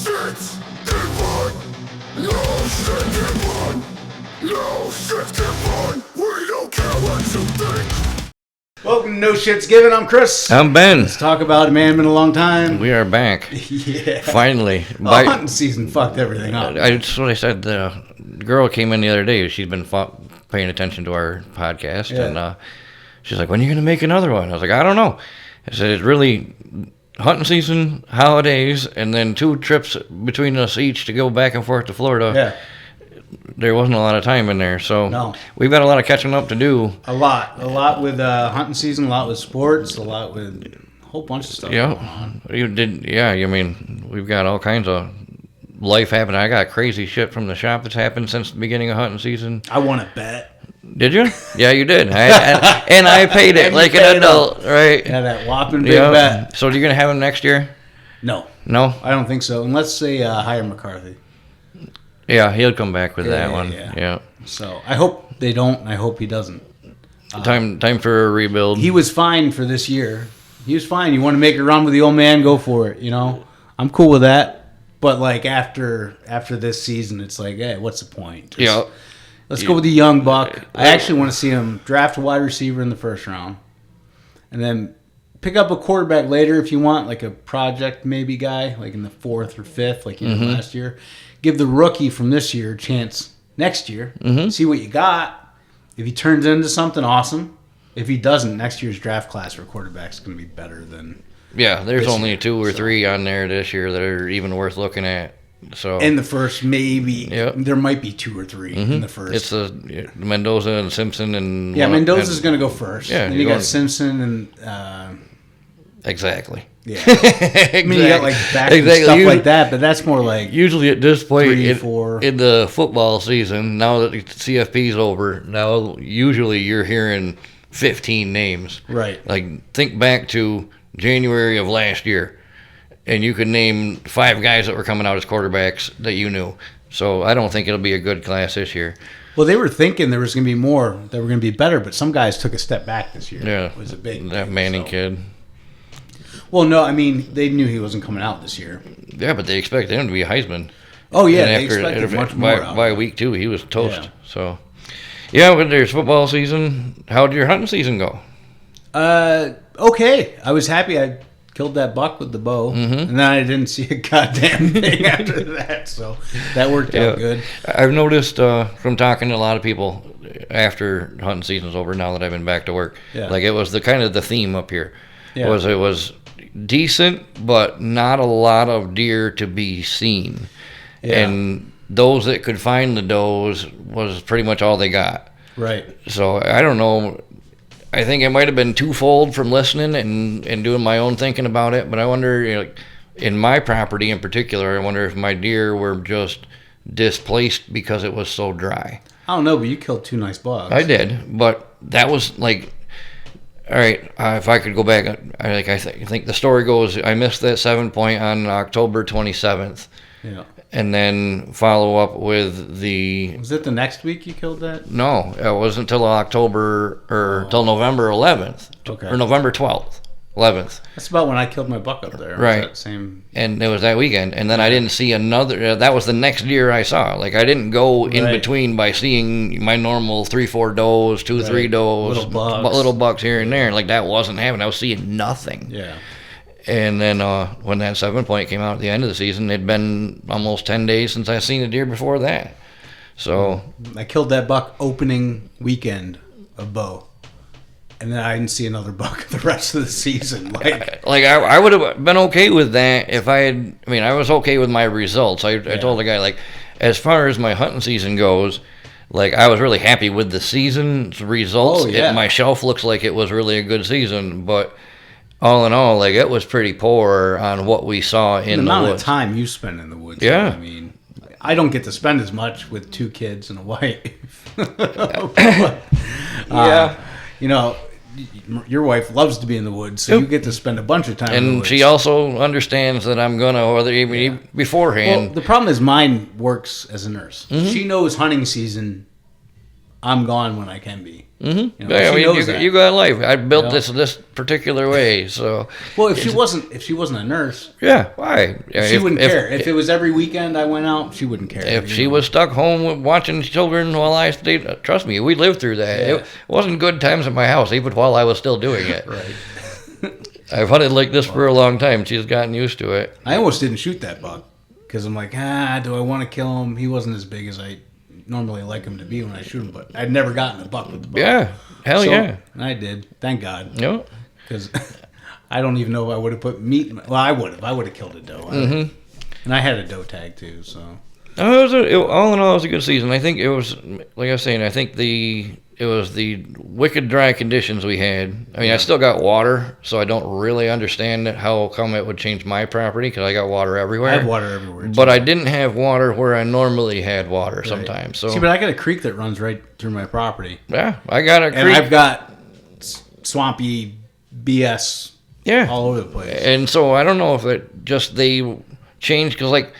shit get fun. No shit get fun. No shit get fun. We don't care what you think. Welcome to No Shit's Given. I'm Chris. I'm Ben. Let's talk about it, man. Been a long time. We are back. Yeah. Finally. Hunting season fucked everything up. That's what I said. The girl came in the other day. She's been paying attention to our podcast. Yeah. And she's like, when are you going to make another one? I was like, I don't know. I said, it's really hunting season, holidays, and then 2 trips between us each to go back and forth to Florida. Yeah. There wasn't a lot of time in there. So No. we've got a lot of catching up to do. A lot with hunting season, a lot with sports, a lot with a whole bunch of stuff going on. I mean, we've got all kinds of life happening. I got crazy shit from the shop that's happened since the beginning of hunting season. I won a bet. Did you? Yeah, you did. And I paid it like an adult, right? Yeah, that whopping big bet. So you're going to have him next year? No. No? I don't think so. Unless they hire McCarthy. Yeah, he'll come back with that one. Yeah. So I hope they don't, and I hope he doesn't. Time for a rebuild. He was fine for this year. He was fine. You want to make a run with the old man, go for it. You know, I'm cool with that. But like after this season, it's like, hey, what's the point? Let's go with the young buck. I actually want to see him draft a wide receiver in the first round, and then pick up a quarterback later if you want, like a project maybe guy, like in the 4th or 5th, like you did last year. Give the rookie from this year a chance next year. See what you got. If he turns into something, awesome. If he doesn't, next year's draft class for quarterbacks is going to be better than. Yeah, there's only year, 2 or 3 on there this year that are even worth looking at. So in the first, maybe there might be 2 or 3 in the first. It's Mendoza and Simpson and Mendoza's going to go first. Yeah, then you got Simpson and exactly. Yeah, I mean you got like back and stuff like that, but that's more like usually at this point 3, 4. in the football season. Now that the CFP's over, now usually you're hearing 15 names. Right. Like think back to January of last year, and you could name 5 guys that were coming out as quarterbacks that you knew. So I don't think it'll be a good class this year. Well, they were thinking there was going to be more that were going to be better, but some guys took a step back this year. Yeah, it was a big that thing, Manning kid. Well, no, I mean they knew he wasn't coming out this year. Yeah, but they expected him to be a Heisman. Oh yeah, and they expected much more. By week 2, he was toast. Yeah. So, yeah, but there's football season. How did your hunting season go? Okay. I was happy I killed that buck with the bow, and then I didn't see a goddamn thing after that. So that worked out good. I've noticed from talking to a lot of people after hunting season's over. Now that I've been back to work, like it was the kind of the theme up here. Yeah. It was decent, but not a lot of deer to be seen. Yeah. And those that could find the does was pretty much all they got. Right. So I don't know. I think it might have been twofold from listening and doing my own thinking about it. But I wonder, in my property in particular, I wonder if my deer were just displaced because it was so dry. I don't know, but you killed 2 nice bucks. I did, but that was like... All right, if I could go back, I think the story goes, I missed that 7-point on October 27th. Yeah. And then follow up with the... Was it the next week you killed that? No, it wasn't until till November 11th. Okay. Or November 12th, 11th. That's about when I killed my buck up there. Right. That same... And it was that weekend. And then I didn't see another... that was the next deer I saw. Like, I didn't go in between by seeing my normal 3-4 does, 2-3 does. Little bucks here and there. Like, that wasn't happening. I was seeing nothing. Yeah. And then when that 7-point came out at the end of the season, it'd been almost 10 days since I seen a deer before that. So I killed that buck opening weekend of bow, and then I didn't see another buck the rest of the season. I would have been okay with that if I had. I mean, I was okay with my results. I told the guy, like, as far as my hunting season goes, like, I was really happy with the season's results. Oh, yeah. My shelf looks like it was really a good season, but all in all, like, it was pretty poor on what we saw in the amount woods. Of time you spend in the woods. Yeah. I mean, I don't get to spend as much with 2 kids and a wife. Yeah. Your wife loves to be in the woods, so you get to spend a bunch of time in the woods. And she also understands that I'm going to, or even beforehand. Well, the problem is mine works as a nurse. Mm-hmm. She knows hunting season I'm gone when I can be. Mm-hmm. You know, I mean, you got life. I built this particular way, so. Well, if she wasn't a nurse, yeah, why? She wouldn't care. If it was every weekend I went out, she wouldn't care. If she was stuck home watching children while I stayed, trust me, we lived through that. Yeah. It wasn't good times at my house, even while I was still doing it. Right. I've hunted like this for a long time. She's gotten used to it. I almost didn't shoot that buck because I'm like, do I want to kill him? He wasn't as big as I normally like him to be when I shoot him, but I'd never gotten a buck with the bow. Yeah, hell yeah. I did. Thank God. Yep. Because I don't even know if I would have put meat in I would have. I would have killed a doe. Mm-hmm. And I had a doe tag too, so. All in all, it was a good season. I think it was, like I was saying, I think it was the wicked dry conditions we had. I mean, I still got water, so I don't really understand how come it would change my property because I got water everywhere. I have water everywhere, too. But I didn't have water where I normally had water sometimes. So. See, but I got a creek that runs right through my property. Yeah, I got a creek. And I've got swampy BS all over the place. And so I don't know if they changed because, like,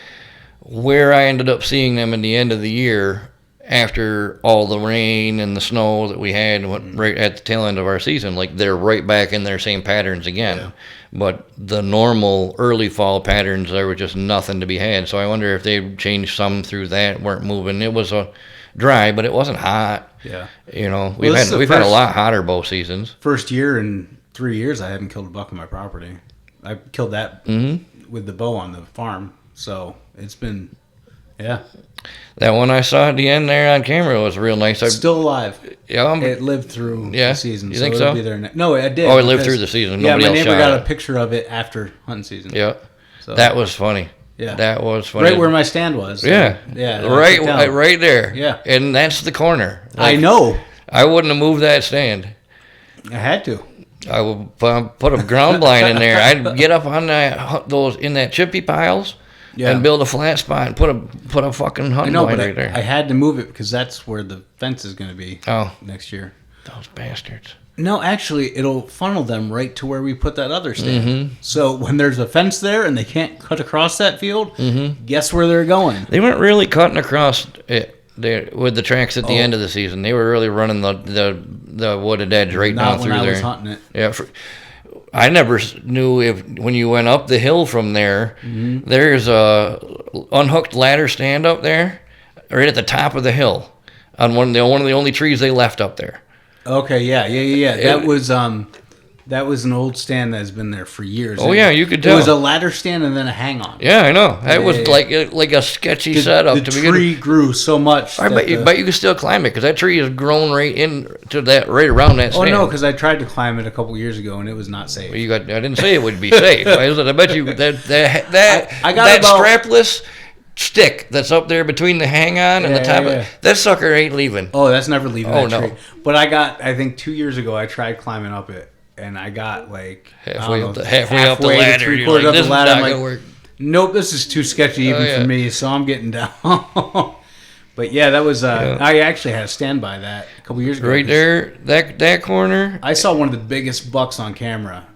where I ended up seeing them in the end of the year after all the rain and the snow that we had right at the tail end of our season, like they're right back in their same patterns again. Yeah. But the normal early fall patterns, there was just nothing to be had. So I wonder if they changed some through that, weren't moving. It was dry, but it wasn't hot. Yeah. You know, we've had a lot hotter bow seasons. First year in 3 years, I hadn't killed a buck on my property. I killed that with the bow on the farm. So it's been, That one I saw at the end there on camera was real nice. Still alive. Yeah, it lived through the season. You think so? Be there no, it did. Oh, it lived through the season. Nobody my neighbor got a picture of it after hunting season. Yeah, so that was funny. Yeah, that was funny. Right where my stand was. Yeah, right there. Yeah, and that's the corner. Like, I know. I wouldn't have moved that stand. I had to. I would put a ground blind in there. I'd get up on that chippy piles. Yeah. And build a flat spot and put a fucking hunting blind right there. I had to move it because that's where the fence is going to be next year. Those bastards. No, actually, it'll funnel them right to where we put that other stand. Mm-hmm. So when there's a fence there and they can't cut across that field, guess where they're going? They weren't really cutting across it with the tracks at the end of the season. They were really running the wooded edge right down through there. Not when I was hunting it. Yeah. I never knew if when you went up the hill from there, there's a unhooked ladder stand up there, right at the top of the hill, on one of the only trees they left up there. Okay, yeah. That was an old stand that's been there for years. Oh yeah, you could tell. It was a ladder stand and then a hang-on. Yeah, I know. It was like a sketchy setup. The tree grew so much. But you can still climb it because that tree has grown right into that, right around that stand. Oh no, because I tried to climb it a couple years ago and it was not safe. I didn't say it would be safe. I bet you that strapless stick that's up there between the hang-on and the top of that sucker ain't leaving. Oh, that's never leaving. Oh that no. Tree. But I think 2 years ago I tried climbing up it. And I got like halfway up the ladder. Three quarters up the ladder. I'm like, nope, this is too sketchy even for me. So I'm getting down. But yeah, that was. I actually had a standby that a couple years ago. Right there, that corner. I saw one of the biggest bucks on camera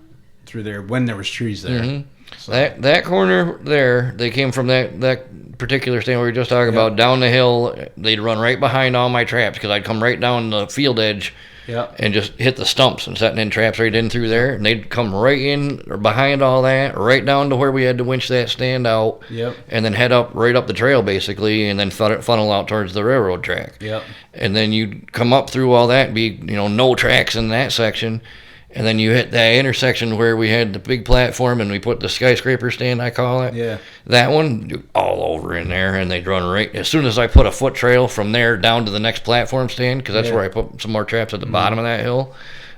through there when there was trees there. Mm-hmm. So. That corner there, they came from that particular stand we were just talking about down the hill. They'd run right behind all my traps because I'd come right down the field edge. Yep. And just hit the stumps and setting in traps right in through there. And they'd come right in or behind all that, right down to where we had to winch that stand out. Yep. And then head up right up the trail basically and then funnel out towards the railroad track. Yep. And then you'd come up through all that and be, no tracks in that section. And then you hit that intersection where we had the big platform and we put the skyscraper stand, I call it. Yeah. That one, all over in there, and they'd run right. As soon as I put a foot trail from there down to the next platform stand, because that's where I put some more traps at the bottom of that hill,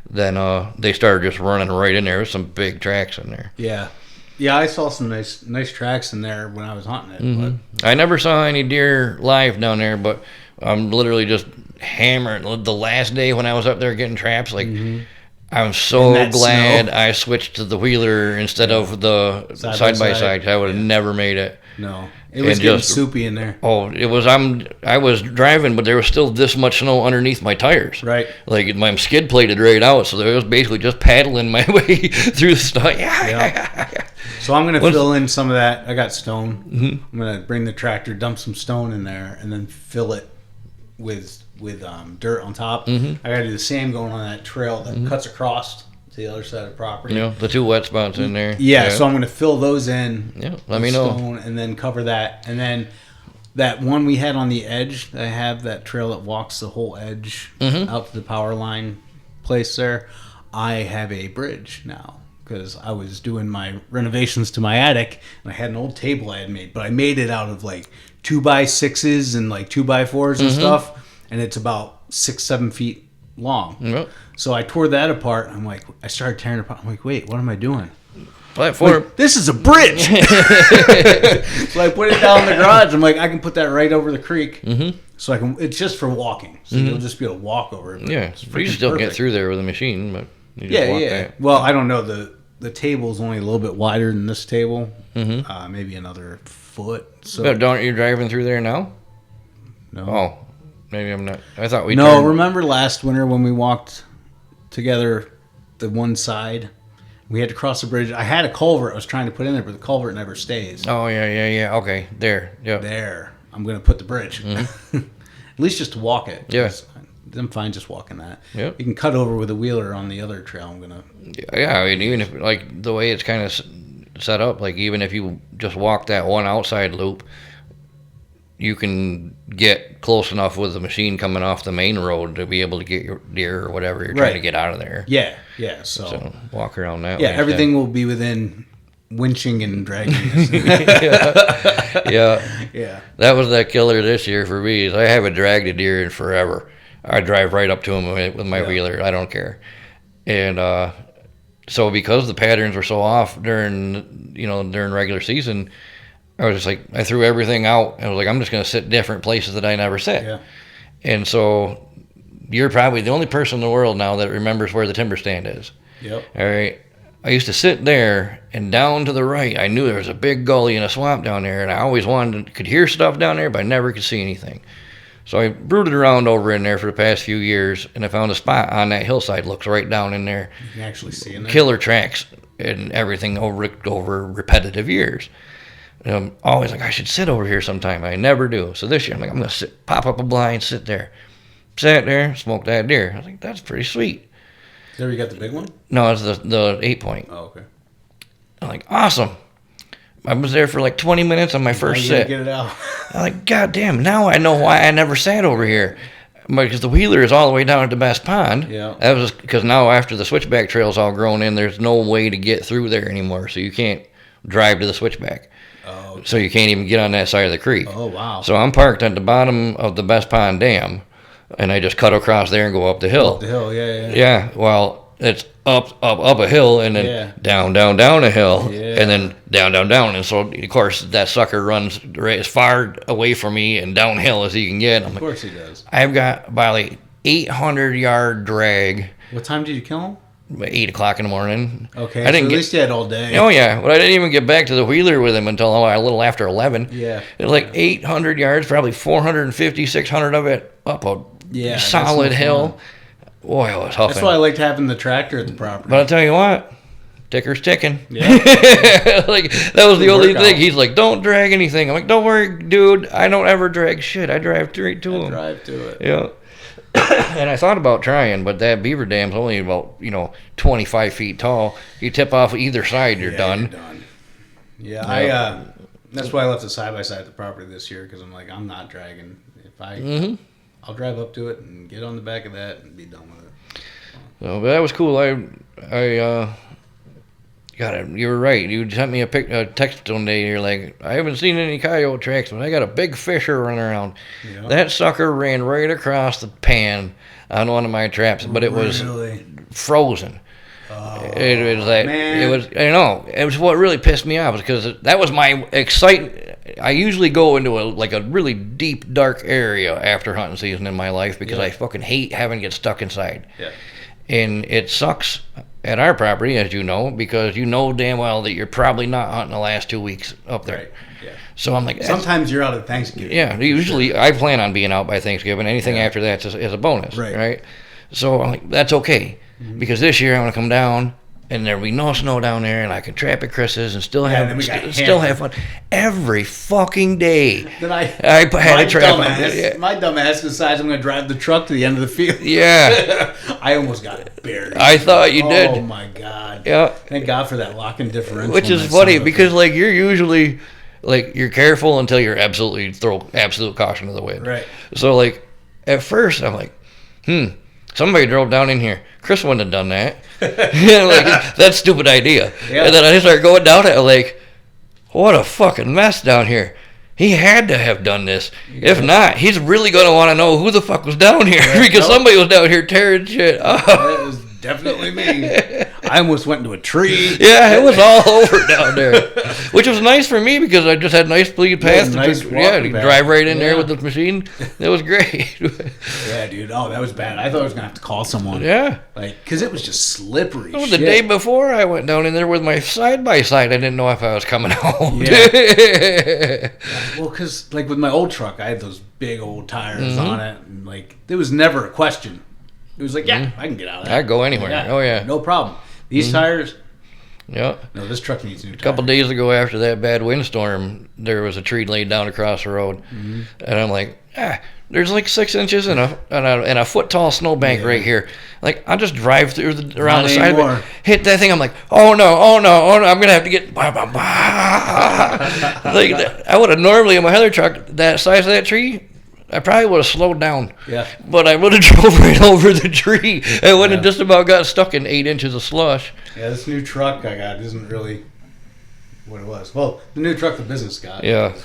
then they started just running right in there. There's some big tracks in there. Yeah. Yeah, I saw some nice tracks in there when I was hunting it. Mm-hmm. But I never saw any deer live down there, but I'm literally just hammering. The last day when I was up there getting traps, like... Mm-hmm. I'm so glad I switched to the wheeler instead of the side by side. I would have never made it. No, it was getting soupy in there. Oh, it was. I was driving, but there was still this much snow underneath my tires. Right. Like my skid plated right out, so it was basically just paddling my way through the snow. So I'm gonna fill in some of that. I got stone. Mm-hmm. I'm gonna bring the tractor, dump some stone in there, and then fill it with dirt on top. I got to do the same going on that trail that cuts across to the other side of the property. Yeah, the 2 wet spots in there. Yeah, so I'm going to fill those in. Yeah, let me know. And then cover that. And then that one we had on the edge, I have that trail that walks the whole edge out to the power line place there. I have a bridge now because I was doing my renovations to my attic and I had an old table I had made, but I made it out of like 2x6s and like 2x4s and stuff, and it's about 6-7 feet long. Yep. So I tore that apart. I'm like, I started tearing it apart. I'm like, wait, what am I doing? Platform. Like, this is a bridge. So I put it down in the garage. I'm like, I can put that right over the creek. So I can. It's just for walking. So you'll just be able to walk over it. Yeah, you still get through there with a machine, but you just walk that. Well, I don't know. The table's only a little bit wider than this table. Maybe another foot. So but don't you driving through there now? No. Oh, maybe I'm not. I thought we. No, remember last winter when we walked together, the one side. We had to cross the bridge. I had a culvert I was trying to put in there, but the culvert never stays. Oh, yeah. Okay, there. Yep. There. I'm going to put the bridge. At least just to walk it. Yes. I'm fine just walking that. Yep. You can cut over with a wheeler on the other trail. I'm going to... Yeah, I mean, even if, like, the way it's kind of set up, like, even if you just walk that one outside loop, you can get close enough with the machine coming off the main road to be able to get your deer or whatever you're trying to get out of there. Yeah. So walk around that way. Yeah, everything will be within winching and dragging. Yeah. That was that killer this year for me. Is I haven't dragged a deer in forever. I drive right up to him with my wheeler. I don't care. And so because the patterns were so off during regular season, I was just like, I threw everything out. I was like, I'm just going to sit different places that I never sit. Yeah. And so you're probably the only person in the world now that remembers where the timber stand is. Yep. All right. I used to sit there, and down to the right, I knew there was a big gully and a swamp down there, and I always could hear stuff down there, but I never could see anything. So I brooded around over in there for the past few years, and I found a spot on that hillside, looks right down in there. You can actually see in there. Killer tracks and everything over repetitive years. I'm always like, I should sit over here sometime. I never do. So this year, I'm like, I'm going to pop up a blind, sit there. Sat there, smoked that deer. I was like, that's pretty sweet. There you got the big one? No, it's the 8-point. Oh, okay. I'm like, awesome. I was there for like 20 minutes on my first sit. Get it out. I'm like, God damn, now I know why I never sat over here. Because the wheeler is all the way down at the Best Pond. Yeah. That was because now after the switchback trail's all grown in, there's no way to get through there anymore. So you can't drive to the switchback. Oh, okay. So you can't even get on that side of the creek. Oh, wow. So I'm parked at the bottom of the Best Pond Dam, and I just cut across there and go up the hill. Up the hill, yeah. Yeah, well, it's up a hill, and then down a hill, and then down. And so, of course, that sucker runs right as far away from me and downhill as he can get. Of course he does. I've got about like 800-yard drag. What time did you kill him? 8 o'clock in the morning. Okay, at least you had all day. Oh, yeah. But I didn't even get back to the wheeler with him until a little after 11. Yeah. It was like 800 yards, probably 450, 600 of it up a solid hill. Boy, I was huffing. That's why I liked having the tractor at the property. But I'll tell you what, ticker's ticking. Yeah. Like, that was the only thing. He's like, don't drag anything. I'm like, don't worry, dude. I don't ever drag shit. I drive straight to him. Drive to it. Yeah. And I thought about trying, but that beaver dam's only about 25 feet tall. You tip off either side, you're done. You're done. Yeah, that's why I left the side by side at the property this year because I'm like, I'm not dragging. If I'll drive up to it and get on the back of that and be done with it. So, but that was cool. You were right. You sent me a text one day. You're like, I haven't seen any coyote tracks, but I got a big fisher running around. Yeah. That sucker ran right across the pan on one of my traps, but it was frozen. Oh, it was like man. It was what really pissed me off because that was my excitement. I usually go into a really deep, dark area after hunting season in my life because I fucking hate having to get stuck inside. Yeah. And it sucks at our property, as you know, because you know damn well that you're probably not hunting the last 2 weeks up there. Right. Yeah. So I'm like, sometimes you're out at Thanksgiving. Yeah. Usually, I plan on being out by Thanksgiving. Anything after that is a bonus. Right. So I'm like, that's okay, because this year I'm gonna come down and there'll be no snow down there, and I can trap at Chris's and still have fun every fucking day. Then I had a trap. My dumbass decides I'm going to drive the truck to the end of the field. Yeah, I almost got it buried. I thought you did. Oh my god. Yeah. Thank God for that lock-in differential. Which is funny because like you're usually like you're careful until you're absolute caution to the wind. Right. So like at first I'm like, somebody drove down in here. Chris wouldn't have done that. Like, that's a stupid idea. Yeah. And then I start going down it like, what a fucking mess down here. He had to have done this. Yeah. If not, he's really going to want to know who the fuck was down here because somebody was down here tearing shit up. That was definitely me. I almost went into a tree. Yeah, it was all over down there, which was nice for me because I just had nice clean path. Drive right in there with the machine. It was great. Yeah, dude. Oh, that was bad. I thought I was gonna have to call someone. Yeah, like because it was just slippery. The day before I went down in there with my side by side, I didn't know if I was coming home. Yeah. Well, because like with my old truck, I had those big old tires on it, and like there was never a question. It was like, I can get out of that. I'd go anywhere. Yeah, oh yeah, no problem. These tires. Yeah. No, this truck needs new tires. A couple days ago, after that bad windstorm, there was a tree laid down across the road, and I'm like, there's like 6 inches and a foot tall snowbank right here. Like I'll just drive through around the side of it, hit that thing. I'm like, oh no, I'm gonna have to get. Like I would have normally in my other truck that size of that tree. I probably would have slowed down. Yeah. But I would have drove right over the tree. I would have just about got stuck in 8 inches of slush. Yeah, this new truck I got isn't really what it was. Well, the new truck the business got. Yeah.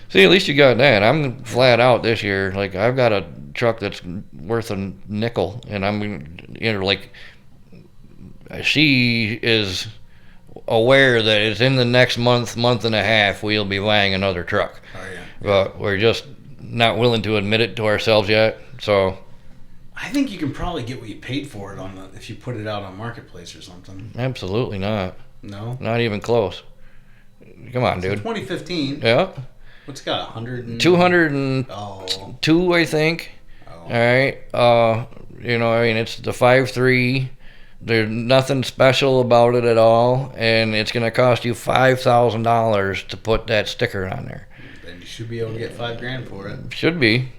See, at least you got that. I'm flat out this year. Like, I've got a truck that's worth a nickel. And I'm, like, she is aware that it's in the next month and a half, we'll be buying another truck. Oh, yeah. But we're just not willing to admit it to ourselves yet. So I think you can probably get what you paid for it if you put it out on Marketplace or something. Absolutely not. No? Not even close. Come on, dude. 2015. Yeah. What's it got? 100 202, I think. Oh. All right. I mean, it's the 5.3. There's nothing special about it at all, and it's going to cost you $5,000 to put that sticker on there. You should be able to get $5,000 for it. Should be.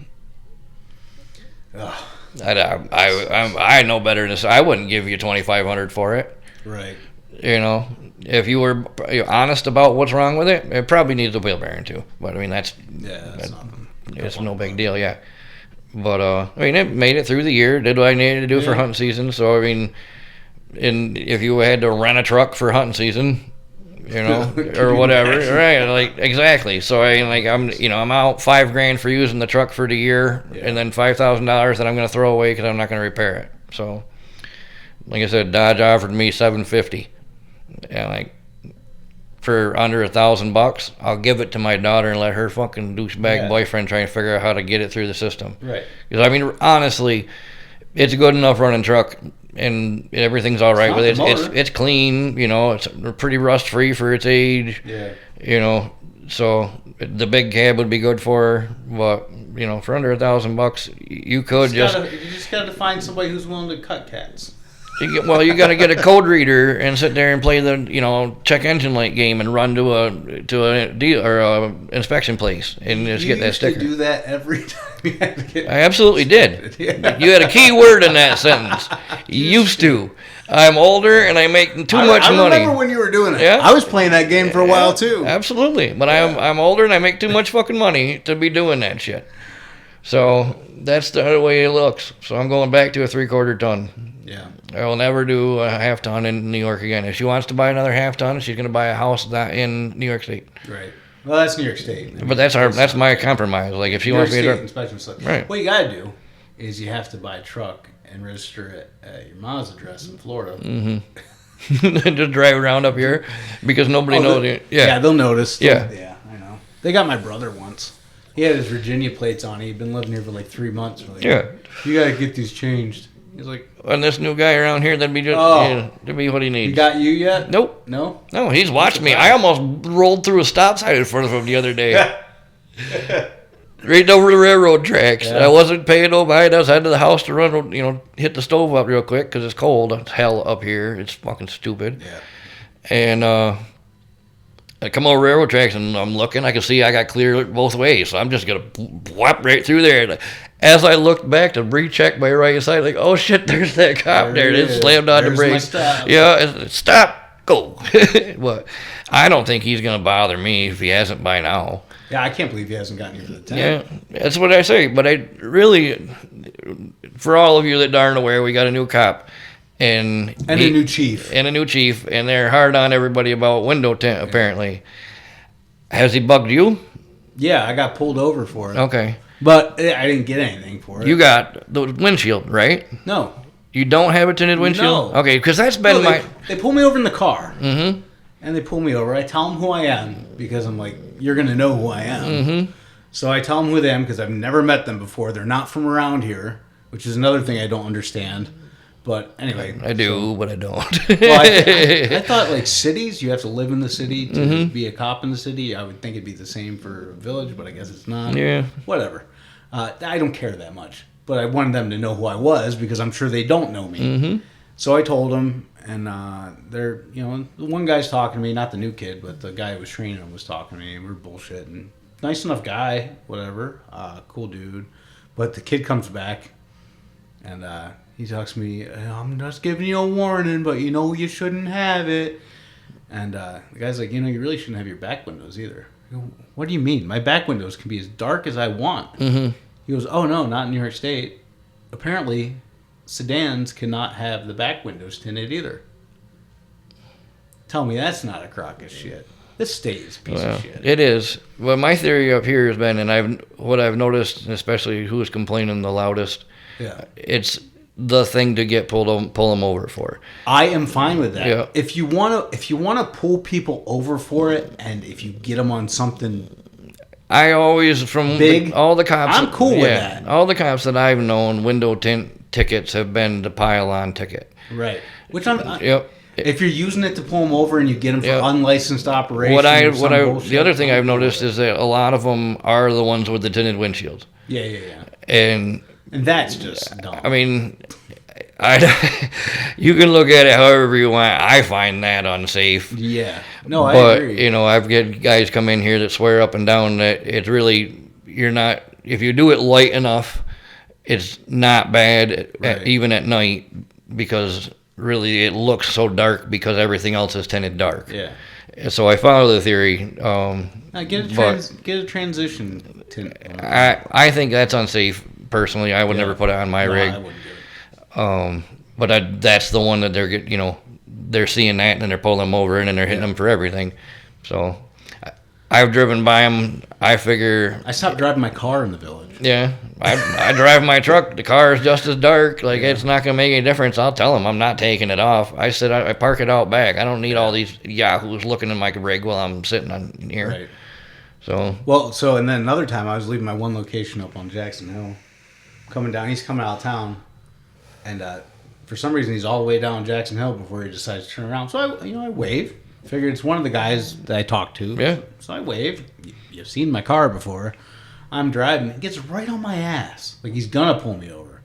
I know better than this. I wouldn't give you $2,500 for it. Right. If you were honest about what's wrong with it, it probably needs a wheel bearing too. But I mean, that's nothing. It's no big deal. Yeah. But I mean, it made it through the year. Did what I needed to do for hunting season. So I mean, if you had to rent a truck for hunting season. Or whatever, right? Like exactly. So I'm out $5,000 for using the truck for the year, and then $5,000 that I'm going to throw away because I'm not going to repair it. So, like I said, Dodge offered me $750, and like for under $1,000, I'll give it to my daughter and let her fucking douchebag boyfriend try and figure out how to get it through the system. Right. Because I mean, honestly, it's a good enough running truck. And everything's all right with it. It's clean, it's pretty rust free for its age. Yeah. So the big cab would be good for her, but for under $1,000, you could you just gotta find somebody who's willing to cut cats. You got to get a code reader and sit there and play the check engine light game and run to a deal or a inspection place and just get that sticker. You do that every time you had to get. I absolutely did. Yeah. You had a key word in that sentence. Used to. I'm older and I make too much money. I remember when you were doing it. Yeah. I was playing that game for a while too. Absolutely, but I'm older and I make too much fucking money to be doing that shit. So that's the way it looks. So I'm going back to a 3/4 ton. Yeah. I will never do a half ton in New York again. If she wants to buy another half ton, she's going to buy a house in New York State. Right. Well, that's New York State. But that's my compromise. Like if she wants me to inspection slip. Right. What you got to do is you have to buy a truck and register it at your mom's address in Florida. Mm-hmm. Just drive around up here because nobody knows you. Yeah, they'll notice. Yeah. Yeah, I know. They got my brother once. He had his Virginia plates on. He'd been living here for like 3 months. Like, you got to get these changed. He's like, and this new guy around here, that'd be what he needs. He got you yet? Nope. No, he's watched me. I almost rolled through a stop sign in front of him the other day. right over the railroad tracks. Yeah. I wasn't paying no mind. I was heading to the house to run, hit the stove up real quick because it's cold. It's hell up here. It's fucking stupid. Yeah. And I come over railroad tracks and I'm looking. I can see I got clear both ways, so I'm just gonna whap right through there. As I looked back to recheck my right side, like, oh shit, there's that cop there. It slammed on the brakes. Yeah, stop, go. But I don't think he's gonna bother me if he hasn't by now. Yeah, I can't believe he hasn't gotten you to the 10. Yeah, that's what I say. But I really, for all of you that aren't aware, we got a new cop. And a new chief. And a new chief. And they're hard on everybody about window tint, apparently. Has he bugged you? Yeah, I got pulled over for it. Okay. But I didn't get anything for it. You got the windshield, right? No. You don't have a tinted windshield? No. Okay, because that's been They pull me over in the car. Mm-hmm. And they pull me over. I tell them who I am because I'm like, you're going to know who I am. Mm-hmm. So I tell them who they am because I've never met them before. They're not from around here, which is another thing I don't understand. But anyway. I do, but I don't. Well, I thought like cities, you have to live in the city to be a cop in the city. I would think it'd be the same for a village, but I guess it's not. Yeah. Whatever. I don't care that much. But I wanted them to know who I was because I'm sure they don't know me. Mm-hmm. So I told them, and they're, the one guy's talking to me, not the new kid, but the guy who was training him was talking to me, and we were bullshitting. Nice enough guy, whatever, cool dude. But the kid comes back, and he talks to me, I'm just giving you a warning, but you shouldn't have it. And the guy's like, you really shouldn't have your back windows either. I go, what do you mean? My back windows can be as dark as I want. Mm-hmm. He goes, oh, no, not in New York State. Apparently, sedans cannot have the back windows tinted either. Tell me that's not a crock of shit. This state is a piece of shit. It is. Well, my theory up here has been, and what I've noticed, especially who's complaining the loudest, it's the thing to pull them over for. I am fine with that. Yeah. If you want to pull people over for it, and if you get them on something, I always big, all the cops. I'm cool with that. All the cops that I've known, window tint tickets have been the pile-on ticket. Right. Which if you're using it to pull them over and you get them for unlicensed operation, the other thing I've noticed is that a lot of them are the ones with the tinted windshields. Yeah. And that's just dumb. I mean, you can look at it however you want. I find that unsafe. Yeah. No, I agree. But, I've got guys come in here that swear up and down that it's really, you're not, if you do it light enough, it's not bad, even at night, because really it looks so dark because everything else is tinted dark. Yeah. So I follow the theory. Get a transition tint. I think that's unsafe. Personally, I would never put it on my rig. I wouldn't do it. But that's the one that they're seeing that and then they're pulling them over and then they're hitting them for everything. So I've driven by them. I figure I stopped driving my car in the village. Yeah, I drive my truck. The car is just as dark. It's not gonna make any difference. I'll tell them I'm not taking it off. I said I park it out back. I don't need all these yahoos looking in my rig while I'm sitting on here. Right. So and then another time I was leaving my one location up on Jackson Hill, coming down. He's coming out of town, and for some reason he's all the way down Jackson Hill before he decides to turn around. So I wave. Figured it's one of the guys that I talked to. Yeah. So I wave. You've seen my car before. I'm driving. He gets right on my ass. Like he's gonna pull me over.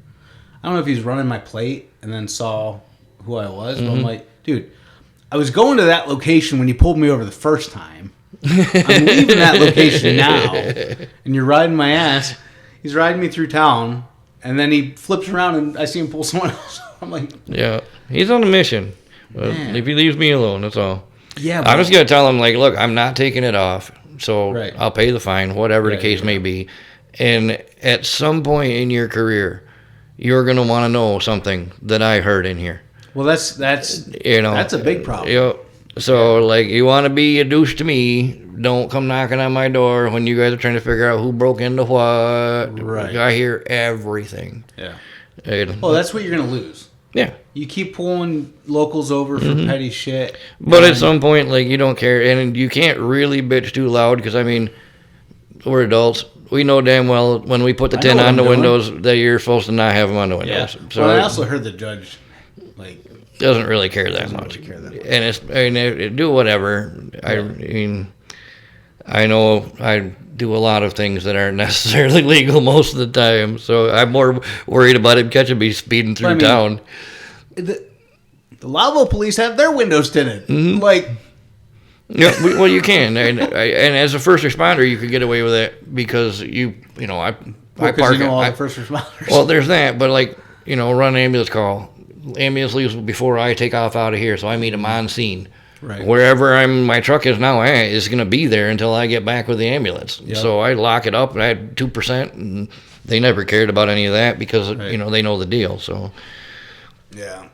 I don't know if he's running my plate and then saw who I was. But I'm like, dude, I was going to that location when you pulled me over the first time. I'm leaving that location now. And you're riding my ass. He's riding me through town. And then he flips around and I see him pull someone else. I'm like, yeah, he's on a mission. If he leaves me alone, that's all. Yeah, I'm just gonna tell him look, I'm not taking it off, so I'll pay the fine, whatever the case may be. And at some point in your career, you're gonna want to know something that I heard in here. Well, that's a big problem. Yep. So you want to be a douche to me? Don't come knocking on my door when you guys are trying to figure out who broke into what. Right. I hear everything. Yeah. Well, that's what you're gonna lose. Yeah. You keep pulling locals over for petty shit. But at some point, you don't care. And you can't really bitch too loud because, we're adults. We know damn well when we put the tint on the windows that you're supposed to not have them on the windows. Yeah. So I also heard the judge, doesn't really care that much. Really care that much. And do whatever. Yeah. I know I do a lot of things that aren't necessarily legal most of the time, so I'm more worried about him catching me speeding through town. The Louisville police have their windows tinted. Like, yeah, well, you can, and as a first responder, you can get away with it because I park. All the first responders. Well, there's that, but run an ambulance call. Ambulance leaves before I take off out of here, so I meet them on scene. Right. Wherever my truck is now at is going to be there until I get back with the ambulance. Yep. So I lock it up, and I had 2%, and they never cared about any of that because they know the deal. So yeah.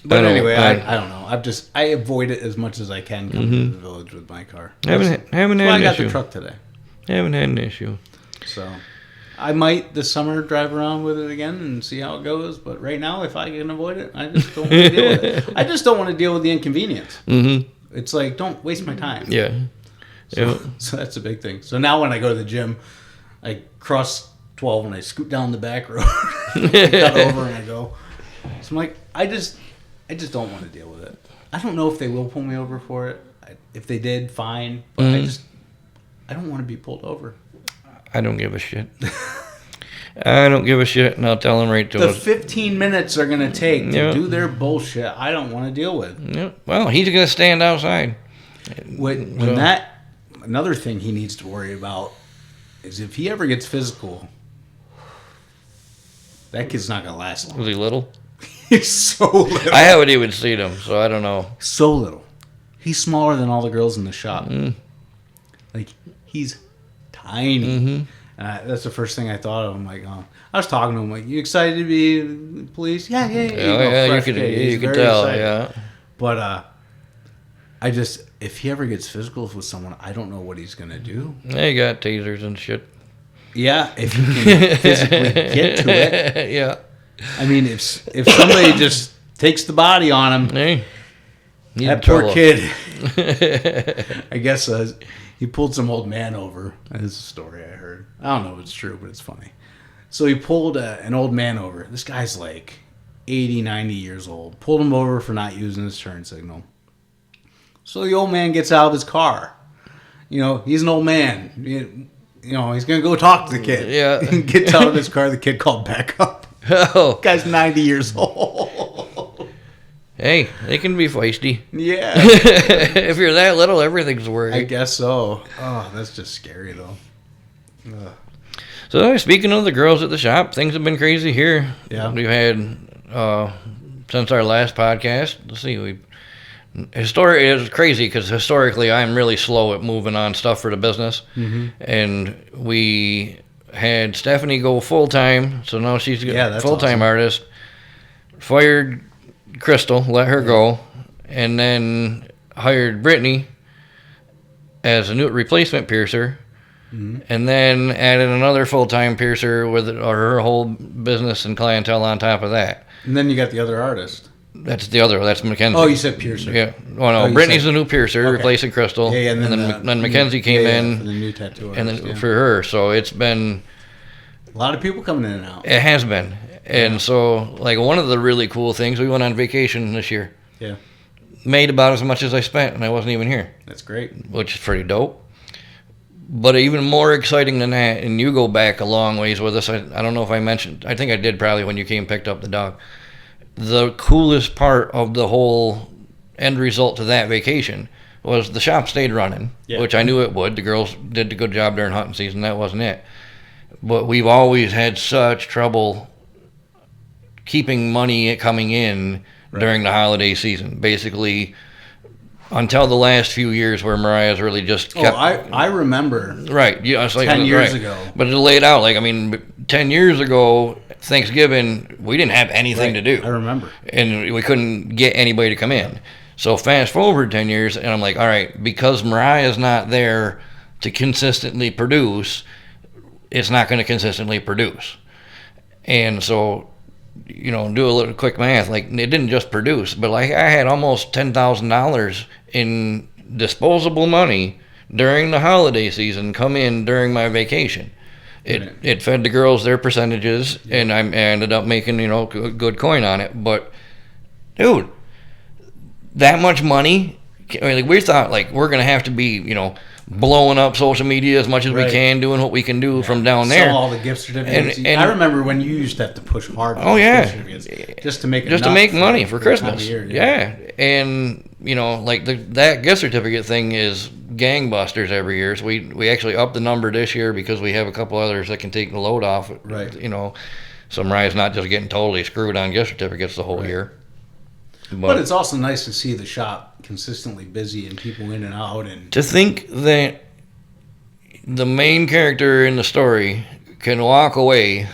But anyway, I don't know. I avoid it as much as I can coming to the village with my car. Haven't had an issue. I got the truck today. Haven't had an issue. So I might this summer drive around with it again and see how it goes. But right now, if I can avoid it, I just don't want to deal with it. I just don't want to deal with the inconvenience. Mm-hmm. It's like, don't waste my time. Yeah. So that's a big thing. So now when I go to the gym, I cross 12 and I scoot down the back road, cut over and I go. So I'm like, I just don't want to deal with it. I don't know if they will pull me over for it. If they did, fine. But I don't want to be pulled over. I don't give a shit. I don't give a shit, and I'll tell them right to the 15 minutes they're going to take to do their bullshit, I don't want to deal with. Yeah. Well, he's going to stand outside. Another thing he needs to worry about is if he ever gets physical, that kid's not going to last long. Was he little? He's so little. I haven't even seen him, so I don't know. So little. He's smaller than all the girls in the shop. Like, he's tiny. That's the first thing I thought of. I'm like, I was talking to him, like, you excited to be police? Yeah. You can tell, excited. Yeah. But if he ever gets physical with someone, I don't know what he's going to do. Yeah, you got tasers and shit. Yeah, if he can physically get to it. Yeah. I mean, if somebody just takes the body on him, that poor kid, I guess he pulled some old man over. That's a story I heard. I don't know if it's true, but it's funny. So he pulled an old man over. This guy's like 80, 90 years old. Pulled him over for not using his turn signal. So the old man gets out of his car. He's an old man. He's going to go talk to the kid. Yeah. He gets out of his car. The kid called back up. Oh. Guy's 90 years old. Hey, they can be feisty. Yeah. If you're that little, everything's worried. I guess so. Oh, that's just scary, though. So, speaking of the girls at the shop, things have been crazy here. Yeah. We've had, since our last podcast, it was crazy because historically I'm really slow at moving on stuff for the business. Mm-hmm. And we had Stephanie go full-time, so now she's a full-time artist. Fired Crystal, let her go, and then hired Brittany as a new replacement piercer, and then added another full-time piercer with her whole business and clientele on top of that. And then you got the other artist. That's Mackenzie. Oh, you said piercer. Yeah. Well, no, Brittany's the new piercer, replacing Crystal. Yeah, and then Mackenzie came in. For the new tattoo artist, and then for her. So it's been a lot of people coming in and out. It has been. And so, one of the really cool things, we went on vacation this year. Yeah. Made about as much as I spent, and I wasn't even here. That's great. Which is pretty dope. But even more exciting than that, and you go back a long ways with us, I don't know if I mentioned, I think I did probably when you came and picked up the dog. The coolest part of the whole end result to that vacation was the shop stayed running, which I knew it would. The girls did a good job during hunting season. That wasn't it. But we've always had such trouble keeping money coming in during the holiday season. Basically, until the last few years where Mariah's really just kept... I remember. Right. Yeah, 10 years ago. But it laid out, 10 years ago, Thanksgiving, we didn't have anything to do. I remember. And we couldn't get anybody to come in. So fast forward 10 years, and I'm like, all right, because Mariah's not there to consistently produce, it's not going to consistently produce. And so, do a little quick math. It didn't just produce, but I had almost $10,000 in disposable money during the holiday season come in during my vacation. It fed the girls their percentages, and I ended up making good coin on it. But dude, that much money, we thought we're gonna have to be blowing up social media as much as we can, doing what we can do from down there. Sell all the gift certificates. And I remember when you used to have to push hard. Oh yeah, just to make money for Christmas. Yeah, and like that gift certificate thing is gangbusters every year. So we actually upped the number this year because we have a couple others that can take the load off. Right. So Mariah's not just getting totally screwed on gift certificates the whole year. But it's also nice to see the shop consistently busy and people in and out. And to think that the main character in the story can walk away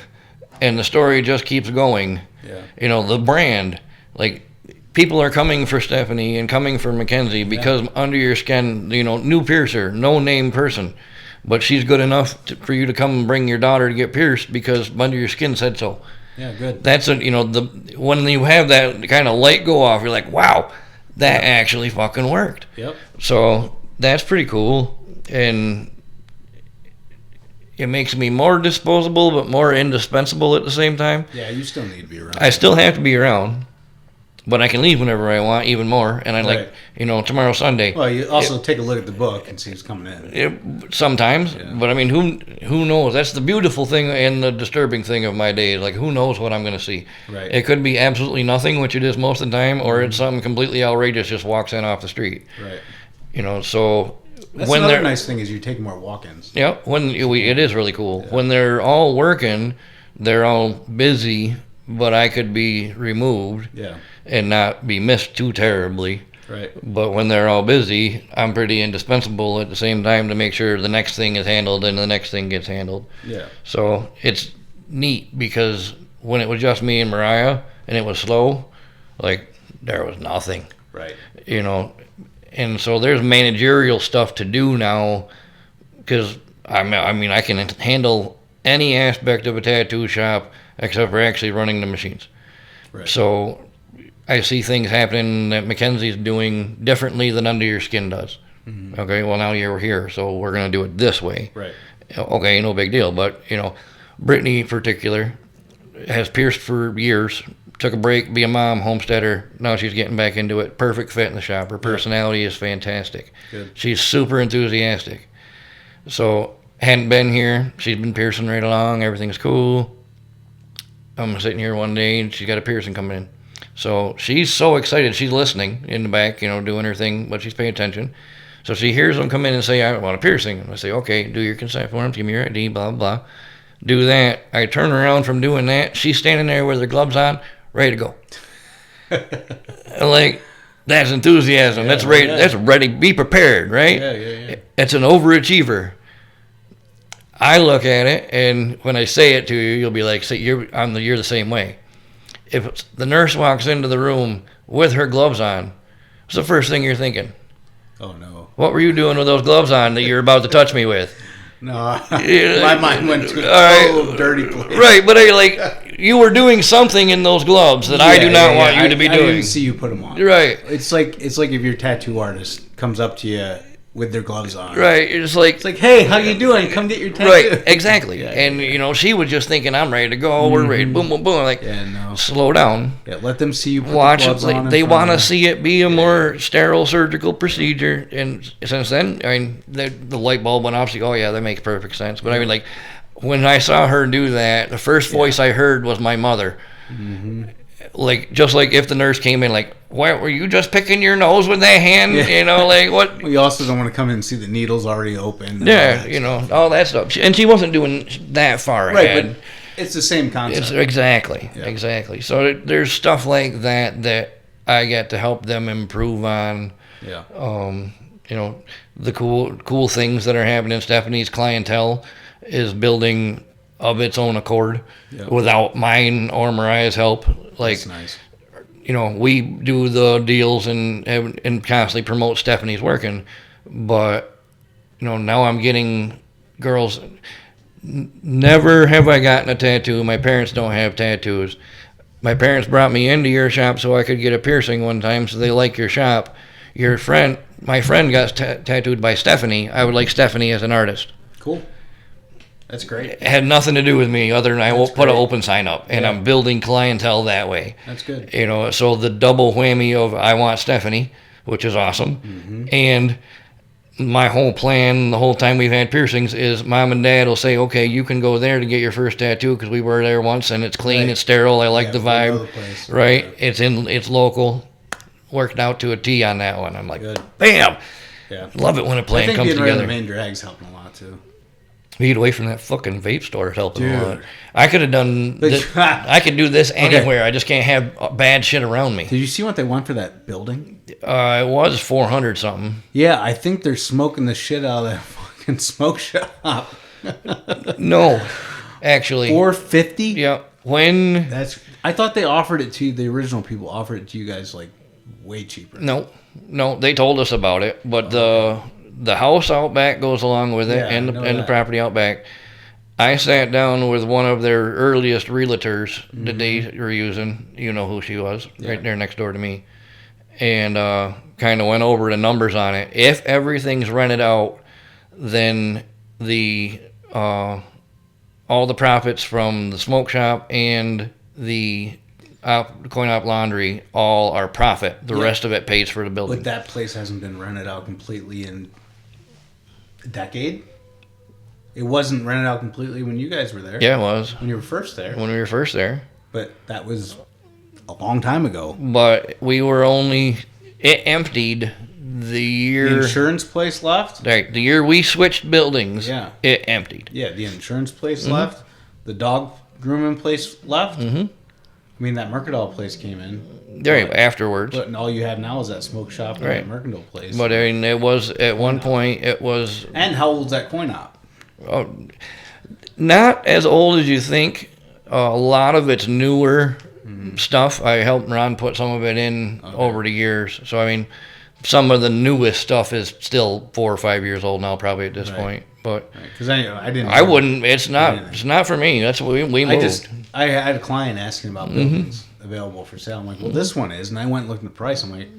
and the story just keeps going. Yeah. The brand, like people are coming for Stephanie and coming for Mackenzie because Under Your Skin, new piercer, no name person. But she's good enough for you to come and bring your daughter to get pierced because Under Your Skin said so. Yeah, good. That's when you have that kind of light go off, you're like, wow, that actually fucking worked. Yep. So that's pretty cool, and it makes me more disposable but more indispensable at the same time. Yeah, you still need to be around. I still have to be around, but I can leave whenever I want, even more. And tomorrow's Sunday. Well, you also take a look at the book and see who's coming in. Sometimes, but I mean, who knows? That's the beautiful thing and the disturbing thing of my day. Like, who knows what I'm going to see? Right. It could be absolutely nothing, which it is most of the time, or it's something completely outrageous just walks in off the street. Right. So that's another nice thing is you take more walk-ins. Yeah, it is really cool. Yeah. When they're all working, they're all busy, but I could be removed. Yeah. And not be missed too terribly. Right. But when they're all busy, I'm pretty indispensable at the same time to make sure the next thing is handled and the next thing gets handled. Yeah. So it's neat because when it was just me and Mariah and it was slow, like there was nothing. Right. And so there's managerial stuff to do now because I mean I can handle any aspect of a tattoo shop except for actually running the machines. Right. So I see things happening that Mackenzie's doing differently than Under Your Skin does. Mm-hmm. Okay, well now you're here, so we're going to do it this way. Right. Okay, no big deal. But, Brittany in particular has pierced for years, took a break, be a mom, homesteader. Now she's getting back into it. Perfect fit in the shop. Her personality is fantastic. Good. She's super enthusiastic. So, hadn't been here. She's been piercing right along. Everything's cool. I'm sitting here one day and she's got a piercing coming in. So she's so excited. She's listening in the back, doing her thing, but she's paying attention. So she hears them come in and say, I want a piercing. And I say, okay, do your consent forms, give me your ID, blah, blah, blah. Do that. I turn around from doing that. She's standing there with her gloves on, ready to go. Like, that's enthusiasm. That's ready. Yeah. That's ready. Be prepared, right? Yeah. It's an overachiever. I look at it, and when I say it to you, you'll be like, you're the same way. If the nurse walks into the room with her gloves on, what's the first thing you're thinking? Oh, no. What were you doing with those gloves on that you're about to touch me with? No, my mind went to a dirty place. Right, but you were doing something in those gloves that I do not want you to be doing. I didn't see you put them on. Right. It's like if your tattoo artist comes up to you with their gloves on. Right. It's like, hey, how you doing? Come get your tattoo. Right. Exactly. And she was just thinking, I'm ready to go. We're ready. Boom, boom, boom. Like, slow down. Yeah, let them see you put watch the gloves on. They want to see it be a more sterile surgical procedure. And since then, I mean, the light bulb went off. So, oh yeah, that makes perfect sense. But I mean, like, when I saw her do that, the first voice I heard was my mother. Mm-hmm. Like, just like if the nurse came in, like, why were you just picking your nose with that hand? Yeah. Like, what? We also don't want to come in and see the needles already open. Yeah, all that stuff. And she wasn't doing that far ahead. Right, but it's the same concept. Exactly. So there's stuff like that I get to help them improve on. Yeah. The cool things that are happening. Stephanie's clientele is building of its own accord without mine or Mariah's help. Like, that's nice. We do the deals and constantly promote Stephanie's working, but now I'm getting girls. Never have I gotten a tattoo. My parents don't have tattoos. My parents brought me into your shop so I could get a piercing one time, so they like your shop. My friend got tattooed by Stephanie. I would like Stephanie as an artist. Cool. That's great. It had nothing to do with me other than I will put an open sign up, and I'm building clientele that way. That's good. So the double whammy of I want Stephanie, which is awesome, and my whole plan the whole time we've had piercings is mom and dad will say, okay, you can go there to get your first tattoo because we were there once and it's clean, it's sterile. I like the vibe, right? Yeah. It's local. Worked out to a T on that one. I'm like, good. Bam. Yeah. Love it when a plan comes together. I think the main drag's helping a lot too. Being away from that fucking vape store is helping a lot. I could have done this. I could do this anywhere. I just can't have bad shit around me. Did you see what they want for that building? It was 400 something. Yeah, I think they're smoking the shit out of that fucking smoke shop. No, actually. 450? Yeah. I thought they offered it to you. The original people offered it to you guys like way cheaper. No, they told us about it, but the house out back goes along with it, and the property out back. I sat down with one of their earliest realtors that they were using. You know who she was, right there next door to me, and kind of went over the numbers on it. If everything's rented out, then the all the profits from the smoke shop and the Coin Op Laundry all are profit. The rest of it pays for the building. But that place hasn't been rented out completely in a decade? It wasn't rented out completely when you guys were there. Yeah, it was. When you were first there. When we were first there. But that was a long time ago. But we were it emptied the year... The insurance place left? Right. The year we switched buildings, it emptied. Yeah, the insurance place left. The dog grooming place left. Mm-hmm. I mean, that Mercadal place came in. Right, afterwards. But all you have now is that smoke shop and that Mercadal place. But I mean, it was, at one point, it was... And how old's that Coin Op? Oh, not as old as you think. A lot of it's newer stuff. I helped Ron put some of it in over the years. So, I mean, some of the newest stuff is still 4 or 5 years old now, probably at this point. But because I didn't. I wouldn't. It's not for me. That's what we moved. I had a client asking about buildings available for sale. I'm like, well, this one is, and I went and looked at the price. I'm like,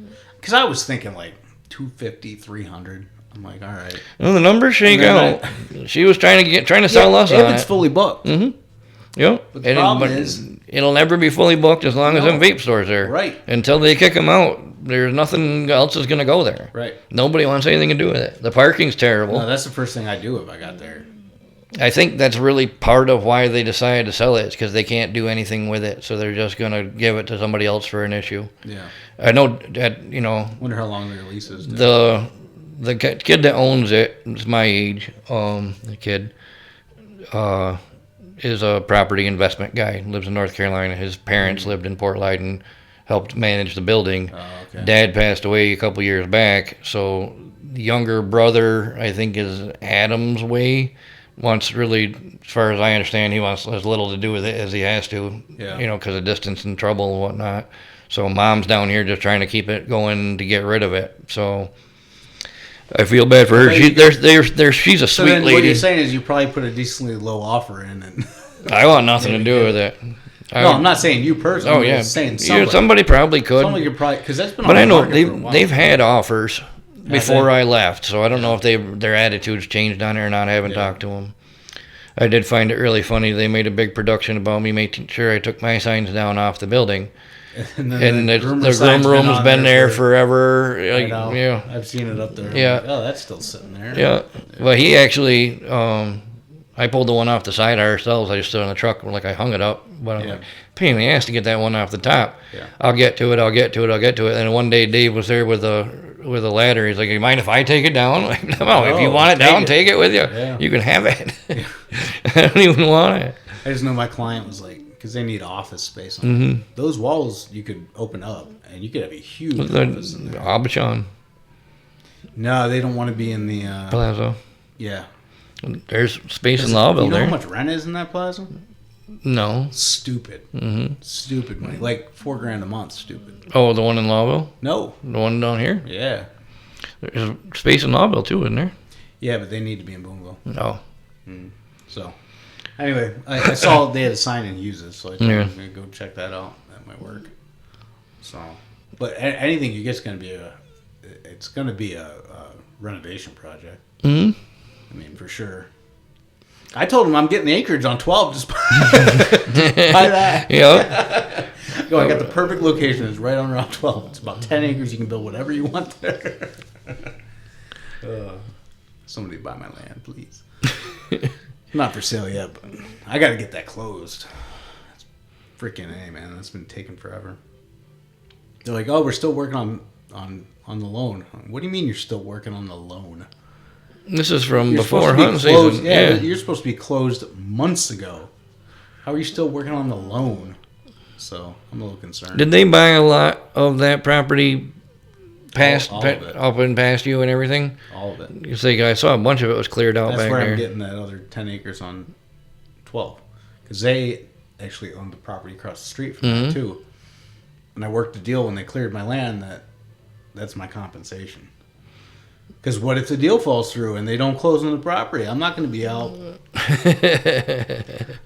because I was thinking like 250, 300. I'm like, all right. Well, the numbers shake out. She was trying to sell us on it. If it's fully booked. Mm-hmm. Yep. But the problem is, it'll never be fully booked as long as them vape stores are. Right. Until they kick them out, there's nothing else is going to go there. Right. Nobody wants anything to do with it. The parking's terrible. No, that's the first thing I'd do if I got there. I think that's really part of why they decided to sell it. It's because they can't do anything with it, so they're just going to give it to somebody else for an issue. Yeah. I know that, Wonder how long their lease is. The kid that owns it is my age. The kid is a property investment guy. Lives in North Carolina. His parents lived in Port Leyden, helped manage the building. Oh, okay. Dad passed away a couple years back, so the younger brother, I think, is Adam's way. Wants really, as far as I understand, he wants as little to do with it as he has to. Yeah. Because of distance and trouble and whatnot. So mom's down here just trying to keep it going to get rid of it. So I feel bad for her. She's a so sweet then lady. What you're saying is you probably put a decently low offer in. And I want nothing to do with it. No, I'm not saying you personally. Oh, yeah. I'm saying somebody probably could. Somebody could probably, because that's been on But I know for a while. they've had offers before I left, so I don't know if their attitudes changed on it or not. I haven't talked to them. I did find it really funny. They made a big production about me making sure I took my signs down off the building. And the groom room's been there forever. Yeah, I've seen it up there. Yeah. Like, oh, that's still sitting there. Yeah. Well, he actually, I pulled the one off the side ourselves. I just stood on the truck, like I hung it up. But I'm like, pain in the ass to get that one off the top. Yeah. I'll get to it. And one day Dave was there with a ladder. He's like, you mind if I take it down? Like, no, if you want it down, take it with you. Yeah. You can have it. Yeah. I don't even want it. I just know my client was like, because they need office space. On those walls you could open up, and you could have a huge office in there. Abachan. No, they don't want to be in the Plaza. Yeah. There's space in Lawville there. You know how much rent is in that plaza? No. Stupid. Stupid money. Like $4,000 a month. Stupid. Oh, the one in Lawville? No. The one down here? Yeah. There's space in Lawville too, isn't there? Yeah, but they need to be in Boonville. No. So, anyway, I saw they had a sign in Hughes, so I thought I was going to go check that out. That might work. So, but anything you get's going to be a renovation project. I mean, for sure. I told him I'm getting the acreage on 12. Just buy that. Yeah. Go, I got the perfect location. It's right on Route 12. It's about 10 acres. You can build whatever you want there. Somebody buy my land, please. Not for sale yet, but I got to get that closed. It's freaking A, man. That's been taking forever. They're like, oh, we're still working on the loan. What do you mean you're still working on the loan? This is from You're before supposed to be hunting closed- season. Yeah, Yeah. you're supposed to be closed months ago. How are you still working on the loan? So I'm a little concerned. Did they buy a lot of that property past All of it. up and past you and everything? All of it. You say I saw a bunch of it was cleared out That's back where there. I'm getting that other 10 acres on 12. Because they actually owned the property across the street from that, too. And I worked a deal when they cleared my land that's my compensation. Because what if the deal falls through and they don't close on the property? I'm not going to be out.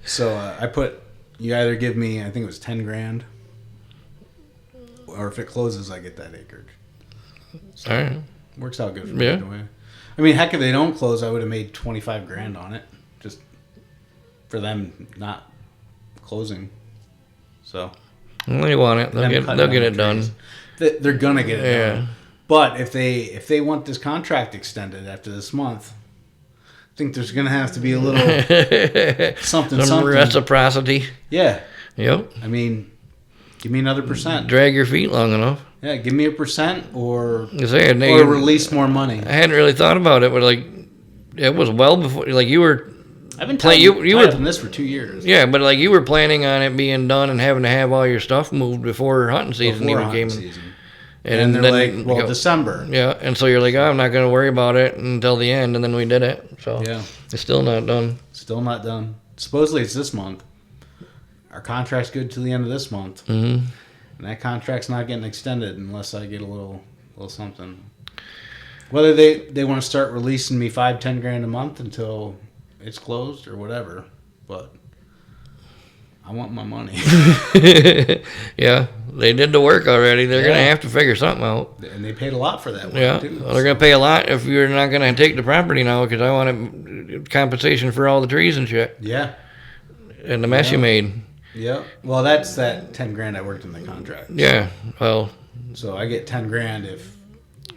So I put, you either give me, I think it was 10 grand, or if it closes, I get that acreage. So All right. works out good for me Yeah. either way. I mean, heck, if they don't close, I would have made 25 grand on it, just for them not closing. So Well, they want it. them They'll cutting get down it the done. trees. They're gonna get it Yeah. done. But if they want this contract extended after this month, I think there's gonna have to be a little something. Some reciprocity. Yeah, Yep. I mean, give me another percent. Drag your feet long enough. Yeah, give me a percent or You say, or release more money. I hadn't really thought about it, but like, it was well before. Like you were, I've been Play- tied, you were- tied up in this for 2 years. yeah, but like you were planning on it being done and having to have all your stuff moved before hunting season Before even hunting came. season. And they're then like, well, you go- December. Yeah, and so you're like, oh, I'm not going to worry about it until the end, and then we did it. So Yeah, it's still not done. still not done. Supposedly it's this month. Our contract's good till the end of this month, Mm-hmm. and that contract's not getting extended unless I get a little something. Whether they want to start releasing me 5-10 grand a month until it's closed or whatever, but I want my money. Yeah, they did the work already. They're going to Yeah. have to figure something out. And they paid a lot for that one, Yeah, too. well, they're going to pay a lot if you're not going to take the property now because I want compensation for all the trees and shit Yeah, and the mess you made. yeah. Well, that's that 10 grand I worked in the contract. Yeah, well, So I get 10 grand if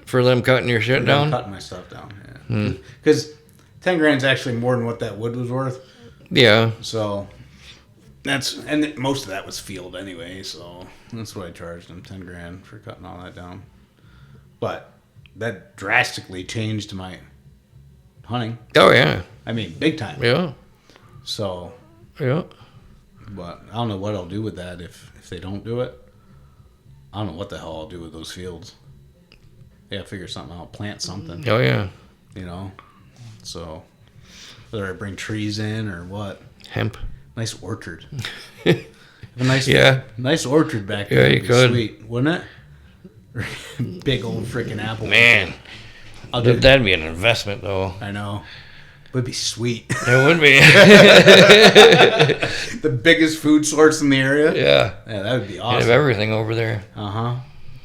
for them cutting your shit I'm down. cutting my stuff down. Yeah, because 10 grand is actually more than what that wood was worth. Yeah, So most of that was field anyway, so that's what I charged them, 10 grand for cutting all that down. But that drastically changed my hunting. oh yeah, I mean, big time. yeah, So, yeah. but I don't know what I'll do with that if they don't do it. I don't know what the hell I'll do with those fields. Yeah, figure something out, plant something, Oh yeah, you know. So, whether I bring trees in or what. hemp. Nice orchard. Have a nice, Yeah. nice orchard back Yeah, there. you It'd be could. Sweet, wouldn't it? Big old freaking apple. Man, I'll do. that'd be an investment though. I know. Would be sweet. It would be. The biggest food source in the area. Yeah, Yeah, that would be you have awesome. everything over there. Uh huh.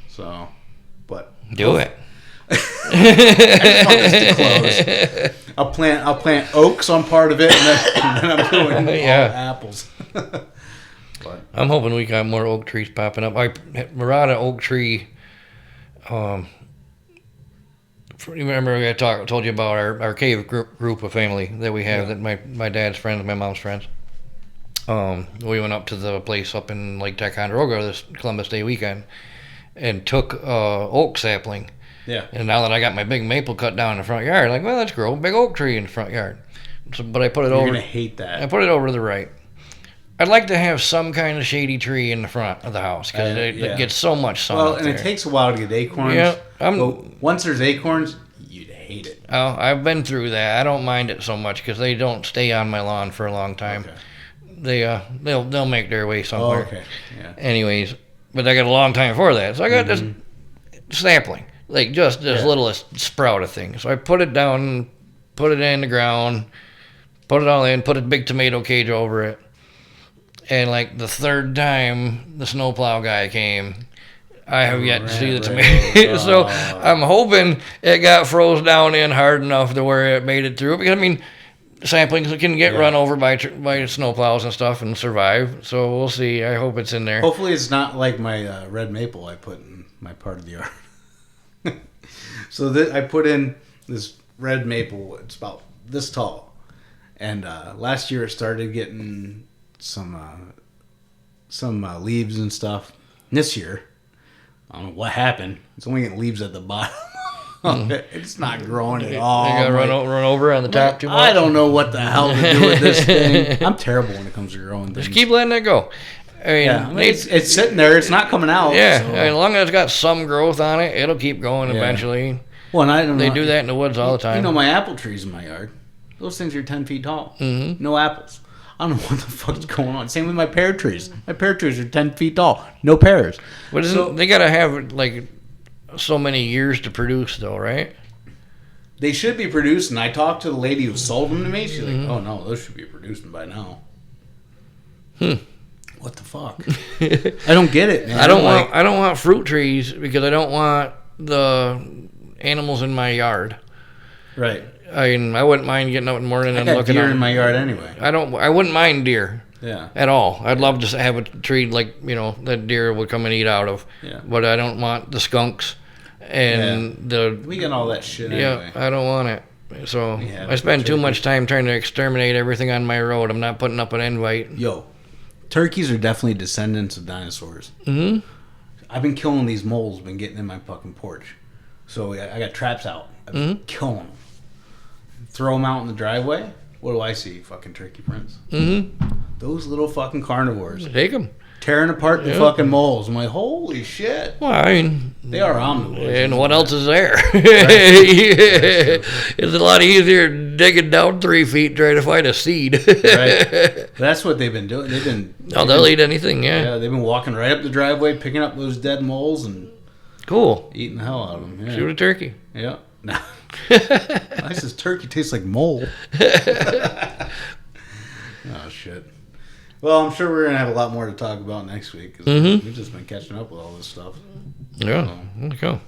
So, but Do it. I want this to close. I'll plant oaks on part of it, and then I'm doing Yeah. all apples. I'm hoping we got more oak trees popping up. Murata oak tree. You remember I told you about our cave group of family that we have, that my dad's friends, my mom's friends. We went up to the place up in Lake Ticonderoga this Columbus Day weekend and took oak sapling. Yeah. And now that I got my big maple cut down in the front yard, like, well, let's grow a big oak tree in the front yard. So, but I put it You're over. gonna hate that. I put it over to the right. I'd like to have some kind of shady tree in the front of the house because it yeah. gets so much sun. Well, up and there. it takes a while to get acorns. Yeah, But once there's acorns, you'd hate it. Oh, I've been through that. I don't mind it so much because they don't stay on my lawn for a long time. Okay. They'll make their way Oh, somewhere. okay. Yeah. Anyways, but I got a long time for that, so I got this sapling, like just this littlest sprout of thing. So I put it down, put it in the ground, put it all in, put a big tomato cage over it, and like the third time the snowplow guy came, I have yet to see the tomato. So I'm hoping it got froze down in hard enough to where it made it through. Because I mean, saplings can get run over by snowplows and stuff and survive. So we'll see. I hope it's in there. Hopefully, it's not like my red maple I put in my part of the yard. So I put in this red maple. It's about this tall, and last year it started getting some leaves and stuff. And this year, I don't know what happened. It's only getting leaves at the bottom. It's not growing at all. You gotta run over on the top too much. I don't know what the hell to do with this thing. I'm terrible when it comes to growing things. Just keep letting it go. I mean, it's sitting there. It's not coming out. Yeah, so. as long as it's got some growth on it, it'll keep going eventually. Well, and I don't know. They do that in the woods all the time. You know, my apple trees in my yard, those things are 10 feet tall. Mm-hmm. No apples. I don't know what the fuck's going on. Same with my pear trees. My pear trees are 10 feet tall. No pears. But they got to have, like, so many years to produce, though, right? They should be producing. I talked to the lady who sold them to me. She's like, oh, no, those should be producing by now. What the fuck? I don't get it, man. I don't want fruit trees because I don't want the animals in my yard. Right. I mean, I wouldn't mind getting up in the morning and looking deer out. in my yard anyway. I wouldn't mind deer. Yeah. At all. I'd love to have a tree like, that deer would come and eat out of. Yeah. But I don't want the skunks and we got all that shit anyway. I don't want it. So I spend too much time trying to exterminate everything on my road. I'm not putting up an invite. Yo, turkeys are definitely descendants of dinosaurs. Mm-hmm. I've been killing these moles, been getting in my fucking porch. So I got traps out. I've been killing them. Throw them out in the driveway. What do I see? Fucking turkey prints. Mm-hmm. Those little fucking carnivores. Take them. Tearing apart the fucking moles. I'm like, holy shit. Well, I mean... They are omnivores. And what else is there? It's a lot easier digging down 3 feet trying to find a seed. Right. That's what they've been doing. They'll eat anything, Yeah, they've been walking right up the driveway, picking up those dead moles and... Cool. Eating the hell out of them. Yeah. Shoot a turkey. Yeah. Why does turkey taste like mole? Oh, shit. Well, I'm sure we're going to have a lot more to talk about next week because we've just been catching up with all this stuff. Yeah, there you go.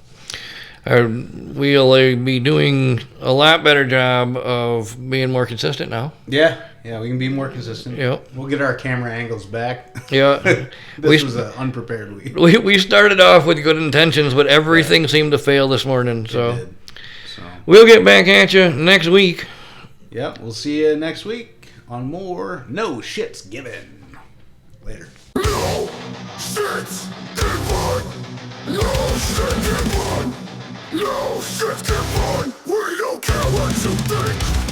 We'll be doing a lot better job of being more consistent now. Yeah, we can be more consistent. Yep. We'll get our camera angles back. Yeah. This was an unprepared week. We started off with good intentions, but everything seemed to fail this morning. So we'll get back at you next week. Yeah, we'll see you next week on more No Shit's Given. Later. No shit's given. No shit given. No shit's given. We don't care what you think.